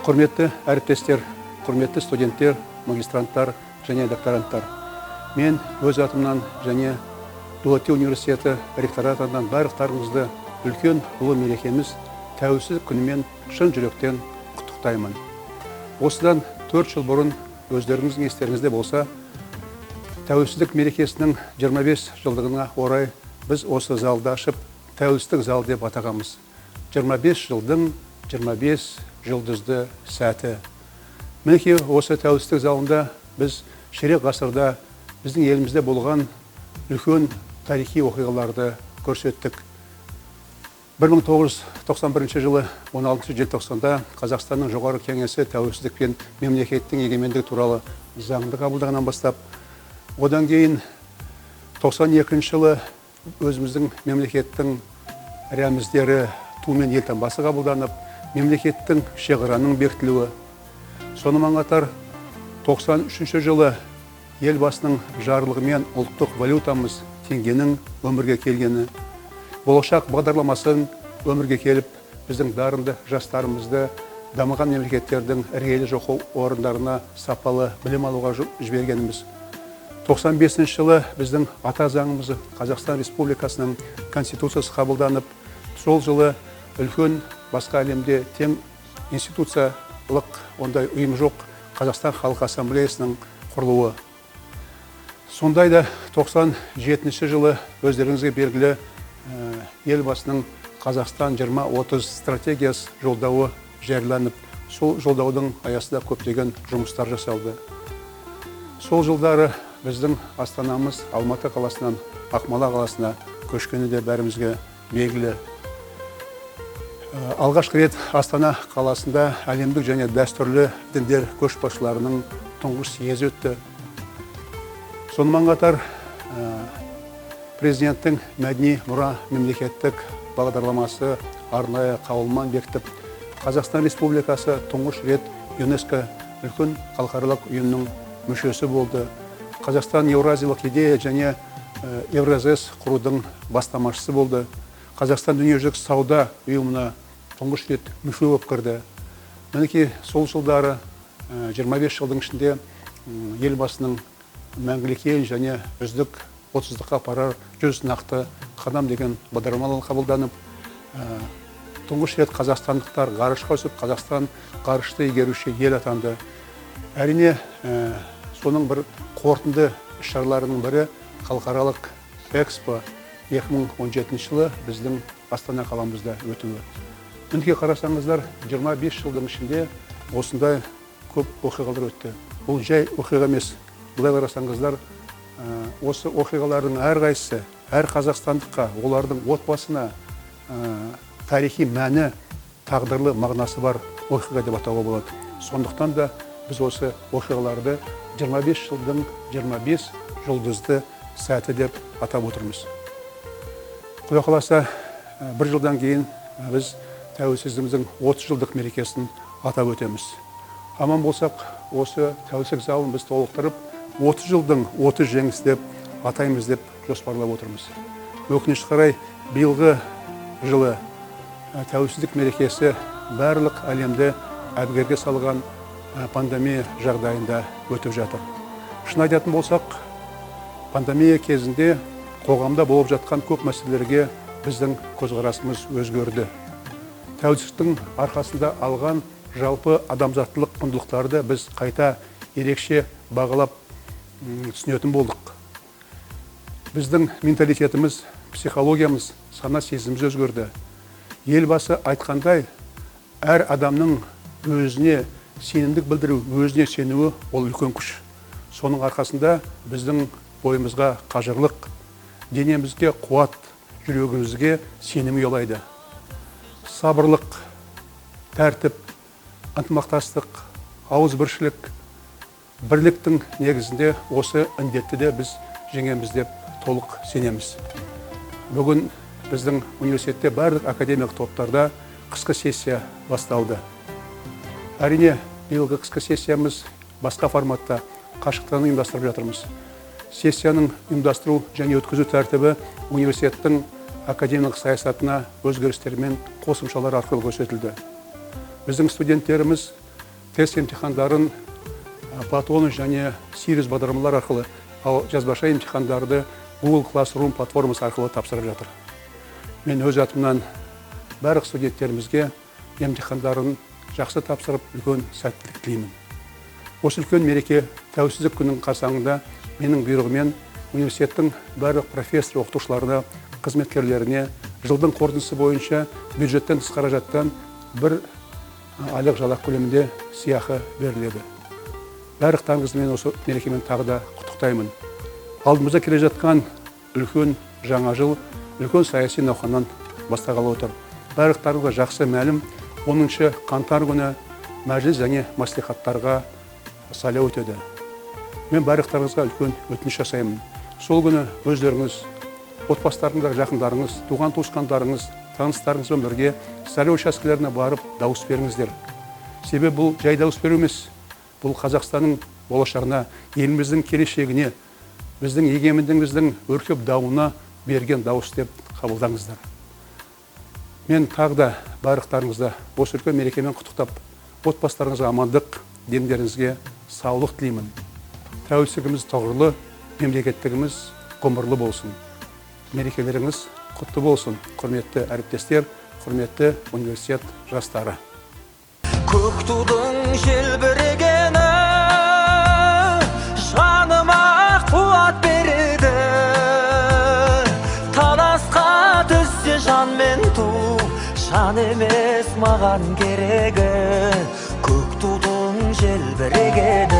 Құрметті әріптестер, құрметті студенттер, магистранттар және докторанттар. Мен өз атымнан және Дулати университеті ректоратынан барлықтарыңызды үлкен ұлы мерекеміз тәуелсіздік күнімен шын жүректен құттықтаймын. Осыдан 4 жыл бұрын өздеріңіздің естеріңізде болса, тәуелсіздік мерекесінің 25 жылдығына орай біз осы залды ашып, тәуелсіздік зал деп атағанбыз. 25 жылдың 25 жұлдызды сәті. Мінекей осы тәуелсіздік залында біз ширек ғасырда біздің елімізде болған үлкен тарихи оқиғаларды көрсеттік. 1991 жылы 16 желтоқсанда Қазақстанның жоғары кеңесі тәуелсіздік пен мемлекеттің егемендігі туралы заңды қабылдағаннан бастап, одан кейін 92 жылы өзіміздің мемлекеттің рәміздері ту мен елтаңбасы қабылданып, мемлекеттің шекараның бекітілуі. Сонымен қатар 93 жылы елбасының жарлығымен ұлттық валютамыз теңгенің өмірге келгені, болашақ бағдарламасын өмірге келіп, біздің дарынды жастарымызды дамыған мемлекеттердің іргелі оқу орындарына сапалы білім алуға жібергеніміз. 95 жылы біздің ата заңымыз Қазақстан Республикасының Конституциясы қабылданып, сол жылы үлкен басқа әлемде тең институциялық ондай ұйым жоқ Қазақстан Халқы Ассамблеясының құрылуы. Сондай да 97 жылы өздеріңізге белгілі елбасының Қазақстан 2030 стратегиясы жолдауы жарияланып, сол жолдаудың аясында көптеген жұмыстар жасалды. Сол жылдары біздің астанамыз Алматы қаласынан Ақмола қаласына көшкені де бәрімізге белгілі. Алғашқы рет Астана қаласында әлемдік және дәстүрлі діндер көшбасшыларының тұңғыш съезі өтті. Сонымен қатар президенттің мәдени мұра мемлекеттік бағдарламасы арнайы қаулымен бекітіп, Қазақстан Республикасы тұңғыш рет ЮНЕСКО үлкен халықаралық ұйымның мүшесі болды. Қазақстан Еуразиялық идея және Евразес құрудың бастамашысы болды. Қазақстан дүниежүзілік сауда ұйымына тұңғыш рет мүше болып кірді. Мінекей сол жылдары 25 жылдың ішінде елбасының мәңгілік ел және үздік 30-қа апарар 100 нақты қадам деген бағдарламалар қабылданып, тұңғыш рет қазақстандықтар ғарышқа ұшып, Қазақстан ғарышты игеруші ел атанды. Әрине, соның бір қорытынды іс-шараларының бірі халықаралық Экспо 2017 жылы біздің Астана қаламызда өтуі. Мінекей қарасаңыздар, 25 жылдың ішінде осындай көп оқиғалар өтті. Бұл жай оқиға емес. Бұлай қарасаңыздар, осы оқиғалардың әрқайсысы, әр қазақстандыққа, олардың отбасына тарихи мәні, тағдырлы мағынасы бар оқиға деп атауға болады. Сондықтан да біз осы оқиғаларды 25 жылдың 25 жұлдызды сәті деп атап отырмыз. Құдай қаласа, бір жылдан кейін біз тәуелсіздігіміздің 30 жылдық мерекесін атап өтеміз. Аман болсақ, осы тәуелсіздік залын біз толықтырып, 30 жылдың 30 жеңіс деп атаймыз деп жоспарлап отырмыз. Өкінішке қарай, биылғы жылы тәуелсіздік мерекесі барлық әлемді әбігерге салған пандемия жағдайында өтіп жатыр. Шын айтатын болсақ, пандемия кезінде қоғамда болып жатқан көп мәселелерге біздің көзқарасымыз өзгерді. Тәуелсіздіктің арқасында алған жалпы адамзаттылық құндылықтарды біз қайта ерекше бағалап түсінетін болдық. Біздің менталитетіміз, психологиямыз, сана сезіміміз өзгерді. Елбасы айтқандай, әр адамның өзіне сенімдік білдіру, өзіне сенуі ол үлкен күш. Соның арқасында біздің бойымызға қажырлық, денемізге қуат, жүрегімізге сенім ұялайды. Сабырлық, тәртіп, ынтымақтастық, ауызбіршілік, бірліктің негізінде осы індетті де біз жеңеміз деп толық сенеміз. Бүгін біздің университетте барлық академиялық топтарда қысқы сессия басталды. Әрине, биылғы қысқы сессиямыз басқа форматта қашықтан ұйымдастырып жатырмыз. Сессияның ұйымдастыру және өткізу тәртібі университеттің академиялық саясатына өзгерістер мен қосымшалар арқылы көрсетілді. Біздің студенттеріміз тест емтихандарын Платон және Сириус бағдарламалар арқылы, ал жазбаша емтихандарды Google Classroom платформасы арқылы тапсырып жатыр. Мен өз атымнан барлық студенттерімізге емтихандарын жақсы тапсырып, үлкен сәттілік тілеймін. Осы үлкен мереке тәуелсіздік күнінің қарсаңында менің бұйрығымен университеттің барлық профессор оқытушыларына, қызметкерлеріне жылдың қорытындысы бойынша бюджеттен тыс қаражаттан бір айлық жалақы көлемінде сыйақы беріледі. Барлықтарыңызды мен осы мерекемен тағы да құттықтаймын. Алдымызда келе жатқан үлкен жаңа жыл, үлкен саяси науқаннан бастағалы отыр. Барлықтарыңызға жақсы мәлім, 10 қаңтар күні мәжіліс және мәслихаттарға сайлау өтеді. Мен барлықтарыңызға үлкен өтініш жасаймын. Сол күні өздеріңіз, отбасыларыңыздағы жақындарыңыз, туған туысқандарыңыз, таныстарыңызбен бірге сайлау учаскелеріне барып дауыс беріңіздер. Себебі бұл жай дауыс беру емес, бұл Қазақстанның болашағына, еліміздің келешегіне, біздің егемендігіміздің өркеп дамуына берген дауыс деп қабылдаңыздар. Мен тағы да барлықтарыңызды осы үлкен мерекемен құттықтап, отбасыларыңызға амандық, денлеріңізге саулық тілеймін. Тәуелсіздігіміз тұғырлы, мемлекеттігіміз ғұмырлы болсын. Мерекелеріңіз құтты болсын, құрметті әріптестер, құрметті университет жастары. Көк тудың желбірегені жаныма қуат береді. Таласқа түссе жан мен ту, жан емес маған керегі. Көк тудың желбірегені